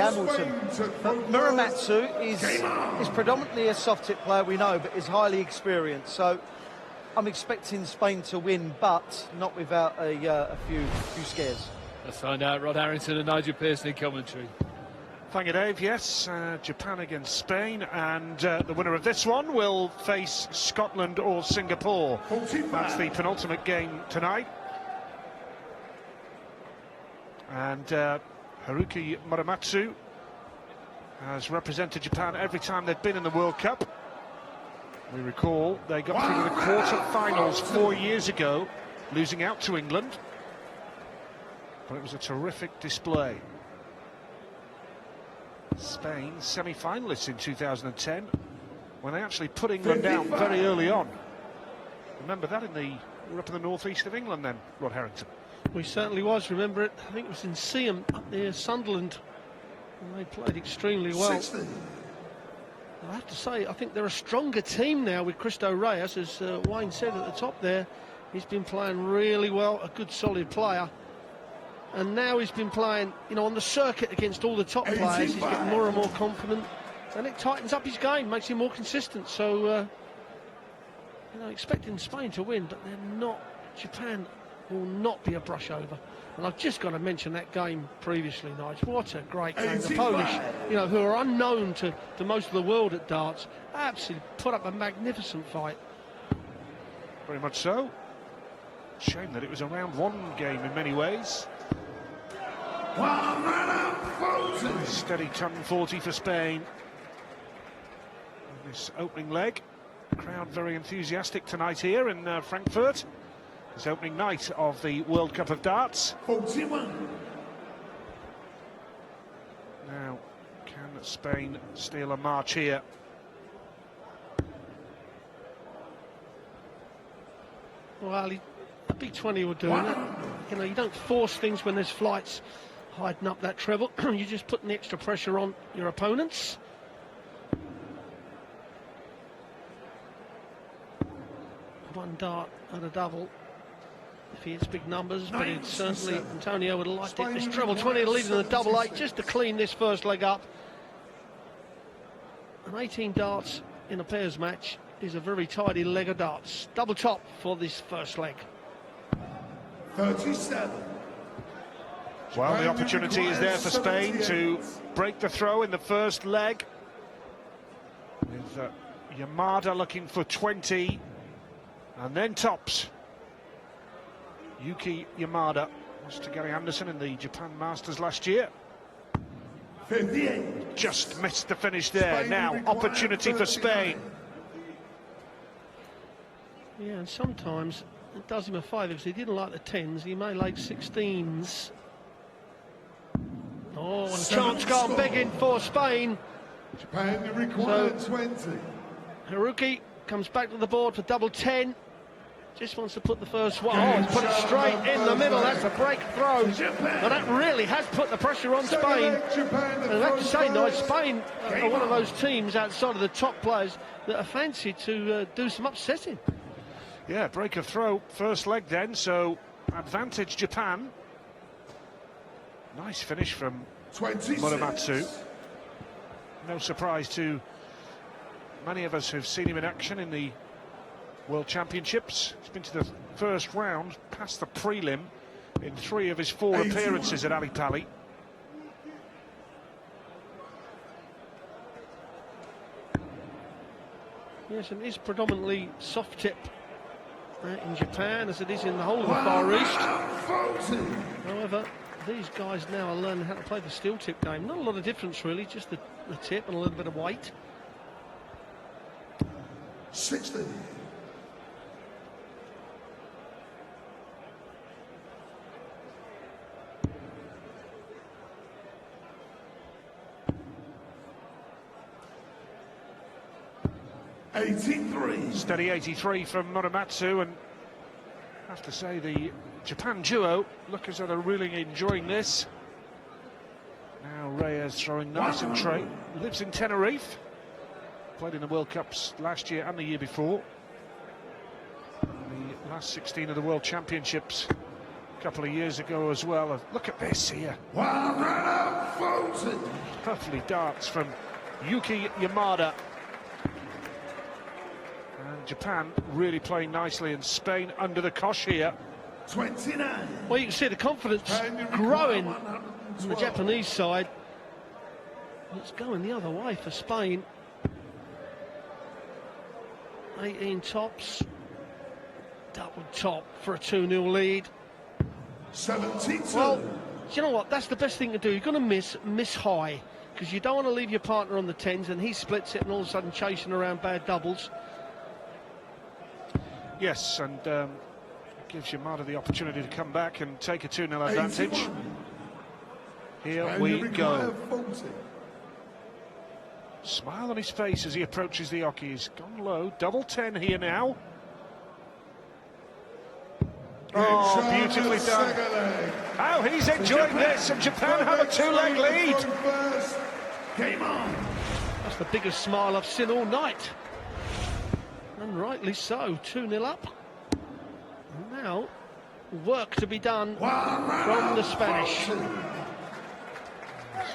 Andy Hamilton. But Muramatsu is predominantly a soft tip player, we know, but is highly experienced. So I'm expecting Spain to win, but not without a few scares. Let's find out. Rod Harrington and Nigel Pearson in commentary. Thank you, Dave. Yes, Japan against Spain, and the winner of this one will face Scotland or Singapore. That's the penultimate game tonight. And Haruki Muramatsu has represented Japan every time they've been in the World Cup. We recall they got through to the quarter-finals 4 years ago, losing out to England. But it was a terrific display. Spain semi-finalists in 2010, when they actually put England down very early on. Remember that? We're up in the northeast of England then, Rod Harrington. We certainly was. Remember it? I think it was in Seaham up near Sunderland, and they played extremely well. I have to say, I think they're a stronger team now with Cristo Reyes, as Wayne said at the top there. He's been playing really well, a good solid player. And now he's been playing, you know, on the circuit against all the top players. He's getting more and more confident, and it tightens up his game, makes him more consistent. So, you know, expecting Spain to win, but they're not. Japan will not be a brush over. And I've just got to mention that game previously, Nigel. What a great game. The Polish, you know, who are unknown to most of the world at darts, absolutely put up a magnificent fight. Very much so. Shame that it was a round-one game in many ways. Steady 10-40 for Spain. This opening leg. Crowd very enthusiastic tonight here in Frankfurt. This opening night of the World Cup of Darts. 41. Now, can Spain steal a march here? Well, a big 20 will do it. You know, you don't force things when there's flights hiding up that treble. You're just putting the extra pressure on your opponents. One dart and a double. If he hits big numbers, but it's certainly Antonio would have liked it. This treble 20 to lead in the double 8 just to clean this first leg up. And 18 darts in a pairs match is a very tidy leg of darts. Double top for this first leg. 37. Well, the opportunity is there for Spain to break the throw in the first leg. With Yamada looking for 20. And then tops. Yuki Yamada lost to Gary Anderson in the Japan Masters last year. 58. Just missed the finish there. Now, opportunity for Spain. Yeah, and sometimes it does him a favour because he didn't like the 10s. He may like 16s. Oh, and chance gone begging for Spain. Japan required 20. Haruki comes back to the board for double 10. Just wants to put the first one. Oh, he's put it straight in the middle. That's a break throw. Well, that really has put the pressure on Spain. And I have to say, no, Spain are one of those teams outside of the top players that are fancied to do some upsetting. Yeah, break of throw, first leg then, so advantage Japan. Nice finish from Muramatsu. No surprise to many of us who've seen him in action in the World Championships. He's been to the first round, past the prelim in 3 of his 4 appearances at Ali Pali. Yes, and it is predominantly soft tip in Japan, as it is in the whole of the Far East. However, these guys now are learning how to play the steel tip game. Not a lot of difference really, just the tip and a little bit of weight. 60. Steady 83 from Muramatsu, and I have to say the Japan duo look as though they're really enjoying this. Now Reyes throwing nice and straight. Lives in Tenerife. Played in the World Cups last year and the year before. The last 16 of the World Championships a couple of years ago as well. Look at this here. Lovely darts from Yuki Yamada. And Japan really playing nicely, and Spain under the cosh here. 29. Well, you can see the confidence growing on the Japanese side. It's going the other way for Spain. 18 tops. Double top for a 2-0 lead. 72. Well, do you know what? That's the best thing to do. You're going to miss high, because you don't want to leave your partner on the 10s and he splits it and all of a sudden chasing around bad doubles. Yes, and gives Yamada the opportunity to come back and take a 2-0 advantage. 81. Here And we you require go. 40. Smile on his face as he approaches the oki. He's gone low. Double 10 here now. Oh, beautifully done. How he's enjoying this, and Japan have a 2-leg lead. Game on. That's the biggest smile I've seen all night. And rightly so. 2-0 up. And now, work to be done from the Spanish.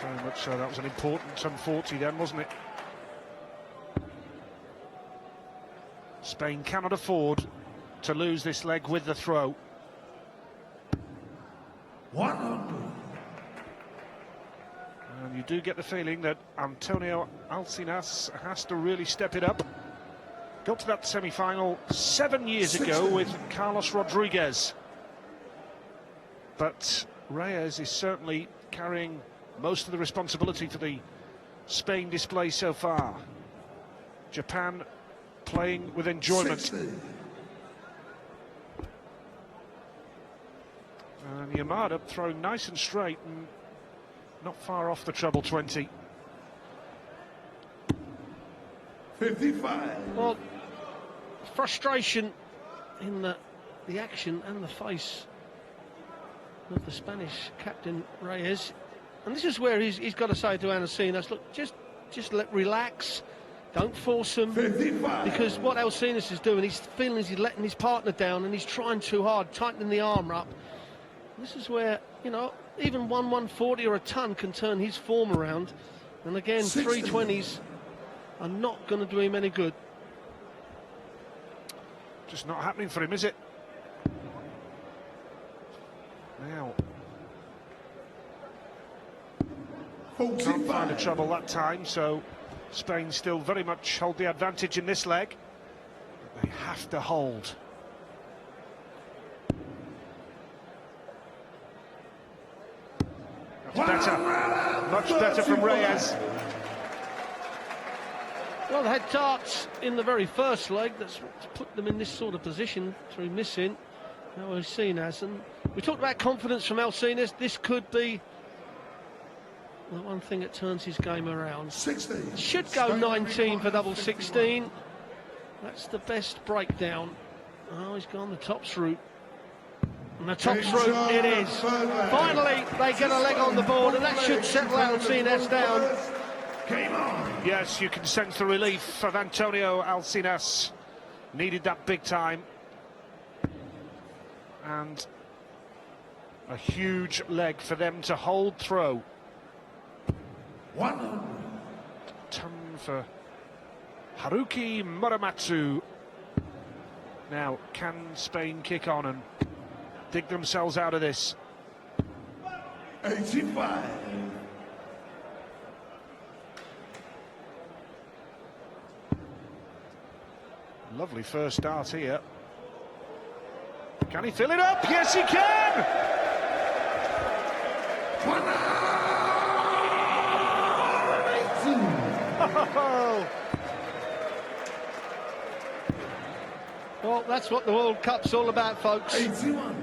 So much so, that was an important 10-40 then, wasn't it? Spain cannot afford to lose this leg with the throw. 100. And you do get the feeling that Antonio Alcinas has to really step it up. Got to that semi-final 7 years ago with Carlos Rodriguez. But Reyes is certainly carrying most of the responsibility for the Spain display so far. Japan playing with enjoyment. 60. And Yamada throwing nice and straight and not far off the treble 20. 55. Well, frustration in the action and the face of the Spanish captain Reyes. And this is where he's got to say to Alcinas, look, just relax, don't force him. 55. Because what Alcinas is doing, he's feeling he's letting his partner down and he's trying too hard, tightening the arm up. This is where, you know, even 140 or a ton can turn his form around. And again, 60. 320s are not going to do him any good. Just not happening for him, is it? Now, can't find a 45. trouble that time, so Spain still very much hold the advantage in this leg. But they have to hold. That's better. Much better from Reyes. Well, they had darts in the very first leg. That's what's put them in this sort of position through missing. Now we've seen as, and we talked about confidence from Alcinas. This could be the one thing that turns his game around. 60. Should go 19 for double 16. That's the best breakdown. Oh, he's gone the tops route. And the tops route it is. Finally, they get a leg on the board, and that should settle Alcinas down. Game on. Yes, you can sense the relief of Antonio Alcinas. Needed that big time. And a huge leg for them to hold throw. 100. Ton for Haruki Muramatsu. Now, can Spain kick on and dig themselves out of this? 85. Lovely first start here. Can he fill it up? Yes, he can! Oh, Well, that's what the World Cup's all about, folks. 81.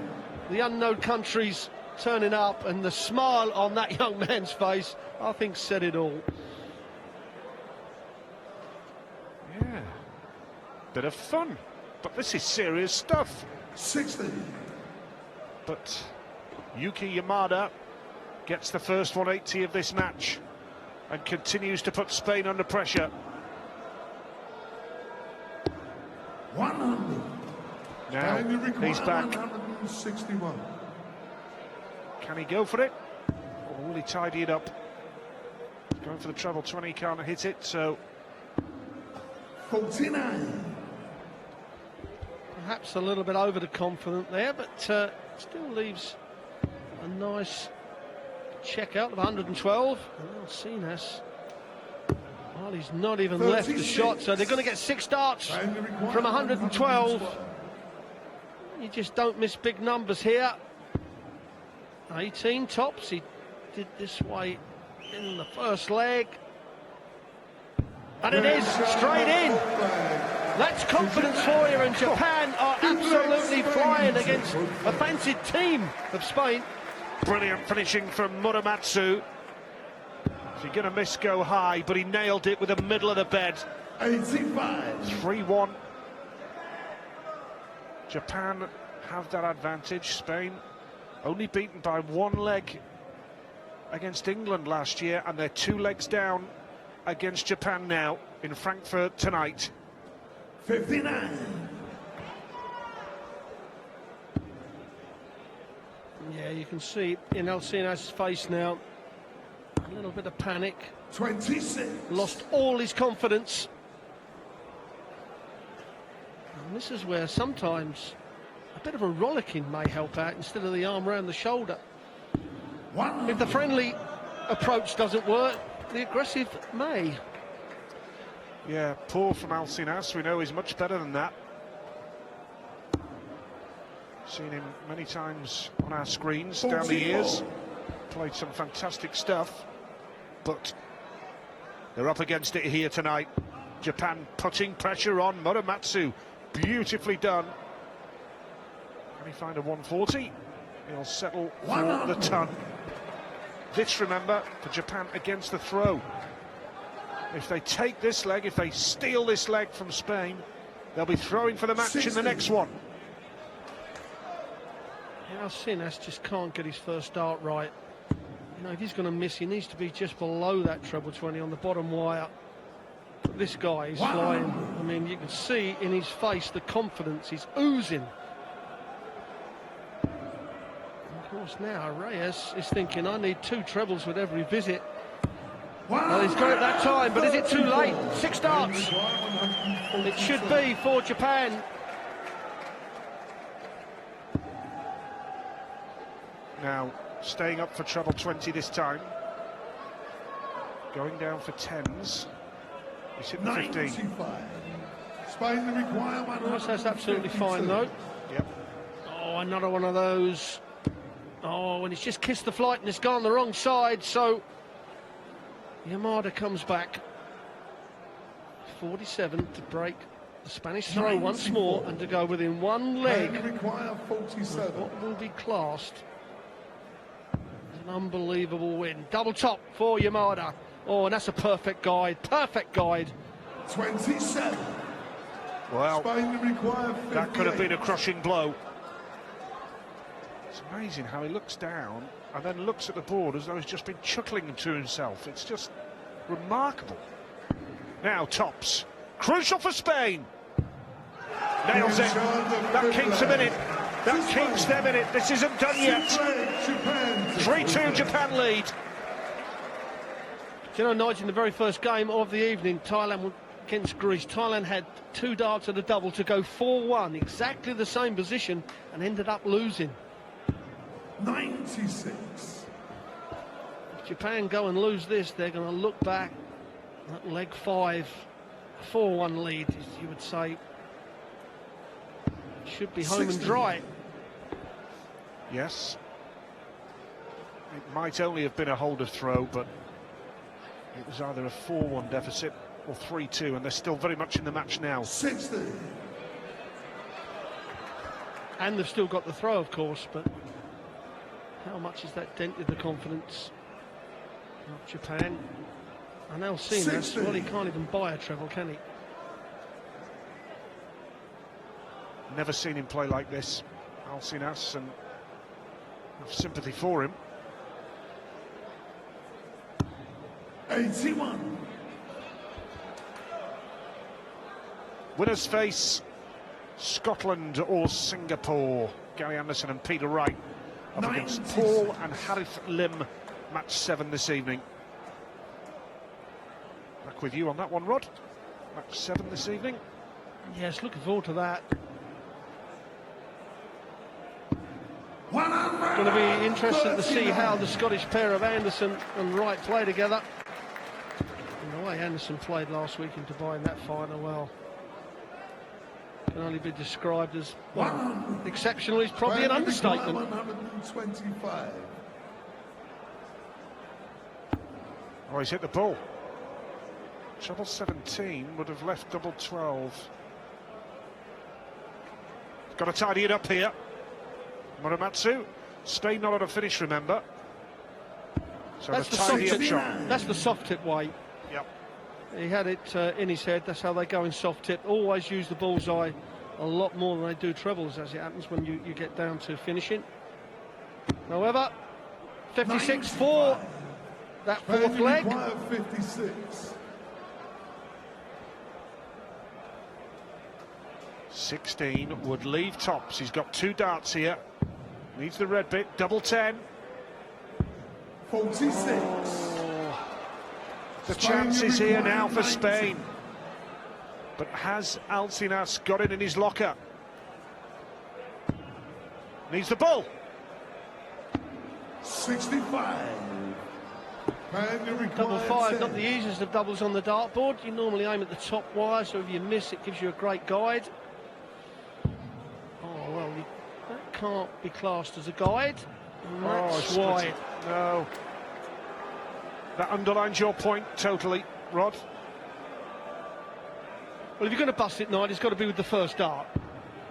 The unknown countries turning up, and the smile on that young man's face, I think, said it all. yeah. Bit of fun, but this is serious stuff. 60. But Yuki Yamada gets the first 180 of this match and continues to put Spain under pressure. 100. Now And you require he's back. 161. Can he go for it, or will he tidy it up? Going for the treble 20, can't hit it, so 49. Perhaps a little bit over the confident there, but still leaves a nice check out of 112. And Alcinas, well, he's not even left the shot, so they're going to get 6 darts from 112. You just don't miss big numbers here. 18 tops, he did this way in the first leg. And it is straight in. That's confidence for you, and Japan are absolutely flying against a fancied team of Spain. brilliant finishing from Muramatsu. If you're going to miss, go high, but he nailed it with the middle of the bed. 85. 3-1. Japan have that advantage. Spain only beaten by 1 leg against England last year, and they're 2 legs down against Japan now in Frankfurt tonight. 59. Yeah, you can see in Alcinas' face now a little bit of panic. 26. Lost all his confidence. And this is where sometimes a bit of a rollicking may help out instead of the arm round the shoulder. If the friendly approach doesn't work, the aggressive may. Yeah, poor from Alcinas. We know he's much better than that. Seen him many times on our screens down the years. Played some fantastic stuff, but they're up against it here tonight. Japan putting pressure on Muramatsu. Beautifully done. Can he find a 140? He'll settle for the ton. This, remember, for Japan against the throw. If they take this leg, if they steal this leg from Spain, they'll be throwing for the match 60. in the next one. Alcinas just can't get his first dart right. You know, if he's going to miss, he needs to be just below that treble 20 on the bottom wire. But this guy is flying. I mean, you can see in his face the confidence. He's oozing. And of course, now Reyes is thinking, I need 2 trebles with every visit. Well, he's got it that time, but is it too late? 6 darts. It should be for Japan. Now, staying up for treble 20 this time. Going down for 10s. He's hit the 15. 95. Spain, the requirement. Yes, that's absolutely fine, though. Yep. Oh, another one of those. Oh, and he's just kissed the flight and it's gone the wrong side, so Yamada comes back. 47 to break the Spanish throw once more and to go within 1 leg. Require 47. What will be classed as an unbelievable win. Double top for Yamada. Oh, and that's a perfect guide. Perfect guide. 27. Well, Spain require 58. that could have been a crushing blow. It's amazing how he looks down and then looks at the board as though he's just been chuckling to himself. It's just remarkable. Now tops. Crucial for Spain. Nails it. That keeps them in it. That keeps them in it. This isn't done yet. 3-2 Japan lead. Do you know, Nigel, in the very first game of the evening, Thailand against Greece, Thailand had 2 darts at a double to go 4-1, exactly the same position, and ended up losing. 96. If Japan go and lose this, they're going to look back at leg 5, 4-1 lead, as you would say. Should be home 60. and dry. Yes. It might only have been a holder throw, but it was either a 4-1 deficit or 3-2, and they're still very much in the match now. 60. And they've still got the throw, of course, but how much has that dented the confidence of Japan? And Alcinas, 60. well, he can't even buy a treble, can he? Never seen him play like this, Alcinas, and have sympathy for him. 81. Winners face Scotland or Singapore. Gary Anderson and Peter Wright up against 96. Paul and Harith Lim, match 7 this evening. Back with you on that one, Rod. Match 7 this evening. Yes, looking forward to that. It's going to be interesting to see how the Scottish pair of Anderson and Wright play together. And the way Anderson played last week in Dubai in that final, well, can only be described as, well, exceptional is probably an understatement. 125. Oh, he's hit the ball. Treble 17 would have left double 12. Got to tidy it up here. Muramatsu. Spain not on a finish, remember. So That's the tidy soft up tip. shot. That's the soft tip way. Yep. He had it in his head. That's how they go in soft tip. Always use the bullseye a lot more than they do trebles, as it happens when you get down to finishing. However, 56 for that fourth leg. 56. 16 would leave tops. He's got 2 darts here. Needs the red bit. Double 10. 46. The chance is here now for Spain. But has Alcinas got it in his locker? Needs the ball. 65. Double 5, not the easiest of doubles on the dartboard. You normally aim at the top wire, so if you miss, it gives you a great guide. Oh, well, that can't be classed as a guide. And that's why. No. That underlines your point totally, Rod. Well, if you're going to bust it, Knight, it's got to be with the first dart.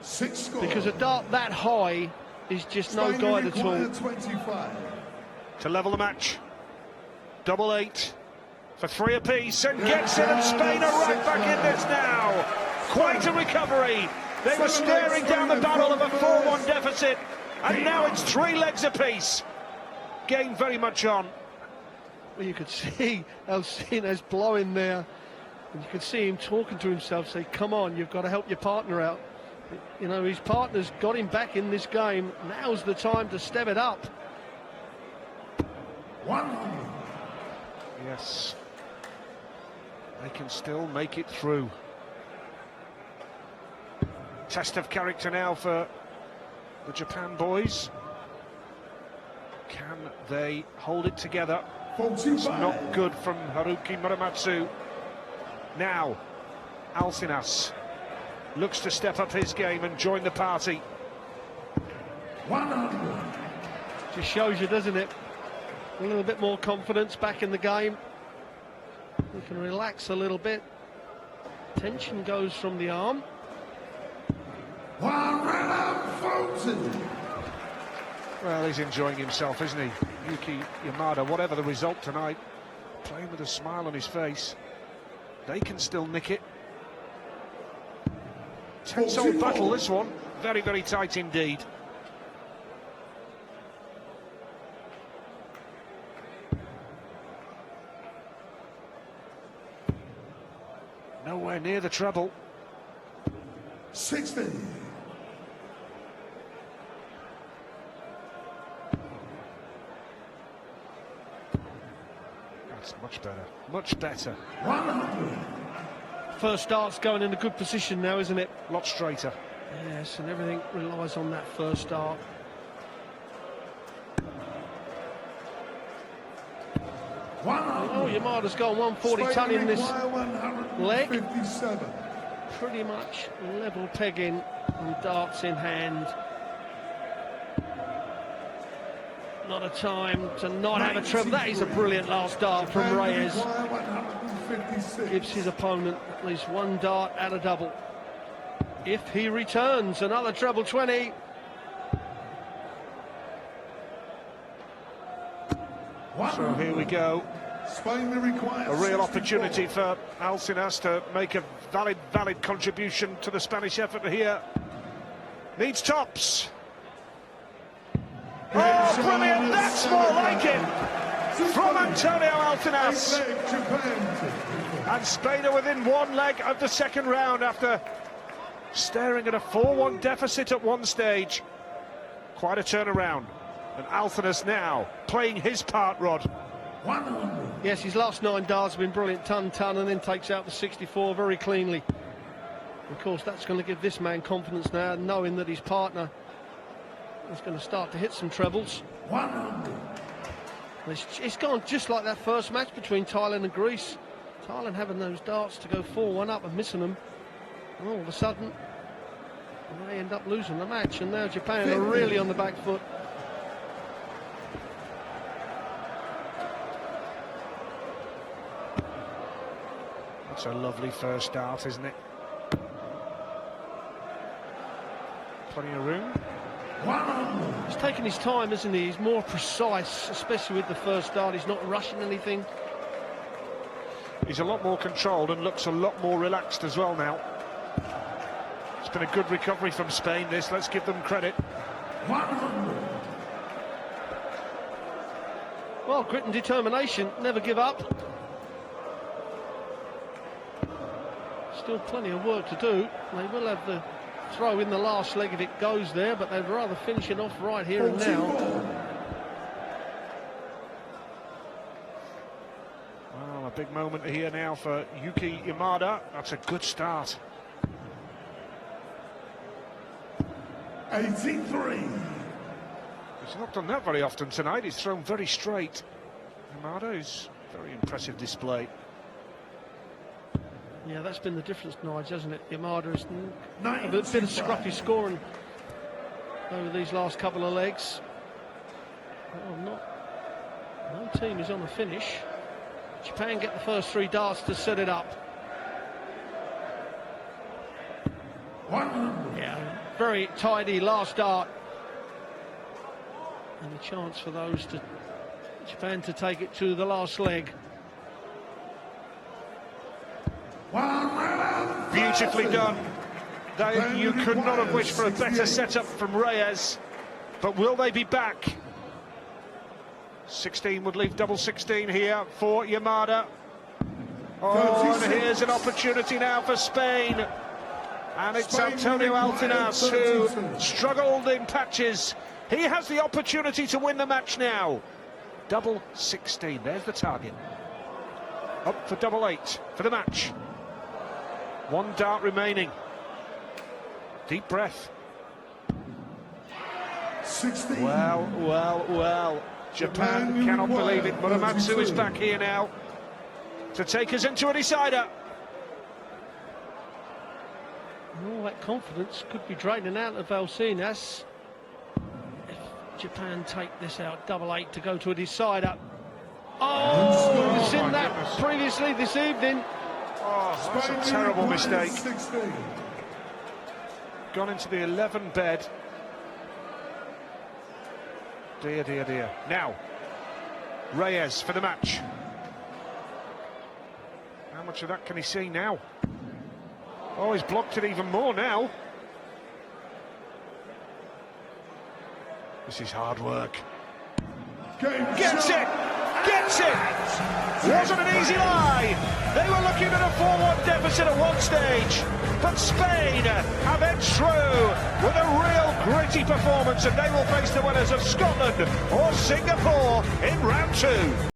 6 score. Because a dart that high is just no guide at all. 25. To level the match. Double 8 for 3 apiece, and gets it, and Spain are right back in this now. Quite a recovery. They were staring down the barrel of a 4-1 deficit, and now it's 3 legs apiece. Game very much on. Well, you could see Alcinas blowing there, and you could see him talking to himself, say, come on, you've got to help your partner out. You know, his partner's got him back in this game. Now's the time to step it up. 100. Yes. They can still make it through. Test of character now for the Japan boys. Can they hold it together? 45. It's not good from Haruki Muramatsu. Now, Alcinas looks to step up his game and join the party. 100. Just shows you, doesn't it? A little bit more confidence back in the game. We can relax a little bit. Tension goes from the arm. 140. Well, he's enjoying himself, isn't he? Yuki Yamada, whatever the result tonight, playing with a smile on his face. They can still nick it. Tense old battle, this one. Very, very tight indeed. Nowhere near the treble. 60. That's much better. Much better. 100. First start's going in a good position now, isn't it? A lot straighter. Yes, and everything relies on that first start. Oh, Yamada's gone 140 ton in this leg. 57. Pretty much level pegging and darts in hand. Not a time to not have a treble. That is a brilliant last dart from Reyes. 156. Gives his opponent at least 1 dart at a double. If he returns, another treble 20. So here we go. Spain requires A real 64. opportunity for Alcinas to make a valid contribution to the Spanish effort here. Needs tops. Oh, brilliant! That's more like it from Antonio Alcinas. And Spain are within 1 leg of the second round after staring at a 4-1 deficit at one stage. Quite a turnaround. And Alcinas now playing his part, Rod. 100. Yes, his last 9 darts have been brilliant, ton, and then takes out the 64 very cleanly. Of course, that's going to give this man confidence now, knowing that his partner is going to start to hit some trebles. 100. It's gone just like that first match between Thailand and Greece. Thailand having those darts to go 4-1 up and missing them. And all of a sudden, they end up losing the match. And now Japan are really on the back foot. That's a lovely first dart, isn't it? Plenty of room. 100. He's taking his time, isn't he? He's more precise, especially with the first dart. He's not rushing anything. He's a lot more controlled and looks a lot more relaxed as well now. It's been a good recovery from Spain, this. Let's give them credit. 100. Well, grit and determination, never give up. Still plenty of work to do. They will have the throw in the last leg if it goes there, but they'd rather finish it off right here and now. Well, a big moment here now for Yuki Yamada. That's a good start. 83. He's not done that very often tonight. He's thrown very straight. Yamada is very impressive display. Yeah, that's been the difference tonight, hasn't it? Yamada has a 95. bit of scruffy scoring over these last couple of legs. Well, no team is on the finish. Japan get the first 3 darts to set it up. 100. Yeah, very tidy last dart. And a chance for Japan to take it to the last leg. 100. Beautifully done. You could not have wished for a better setup from Reyes. But will they be back? 16 would leave double 16 here for Yamada. Oh, and here's an opportunity now for Spain. And it's Antonio Altinaz who struggled in patches. He has the opportunity to win the match now. Double 16, there's the target. Up for double 8 for the match. 1 dart remaining. Deep breath. 16. Well. Japan cannot believe it. Muramatsu is back here now to take us into a decider. All that confidence could be draining out of Alcinas if Japan take this out, double 8 to go to a decider. Oh, we've seen that previously this evening. Oh, that's a terrible mistake. 16. Gone into the 11 bed. Dear, dear, dear. Now, Reyes for the match. How much of that can he see now? Oh, he's blocked it even more now. This is hard work. Gets it! Gets it! Wasn't an easy lie. They were looking at a 4-1 deficit at one stage, but Spain have edged through with a real gritty performance, and they will face the winners of Scotland or Singapore in round 2.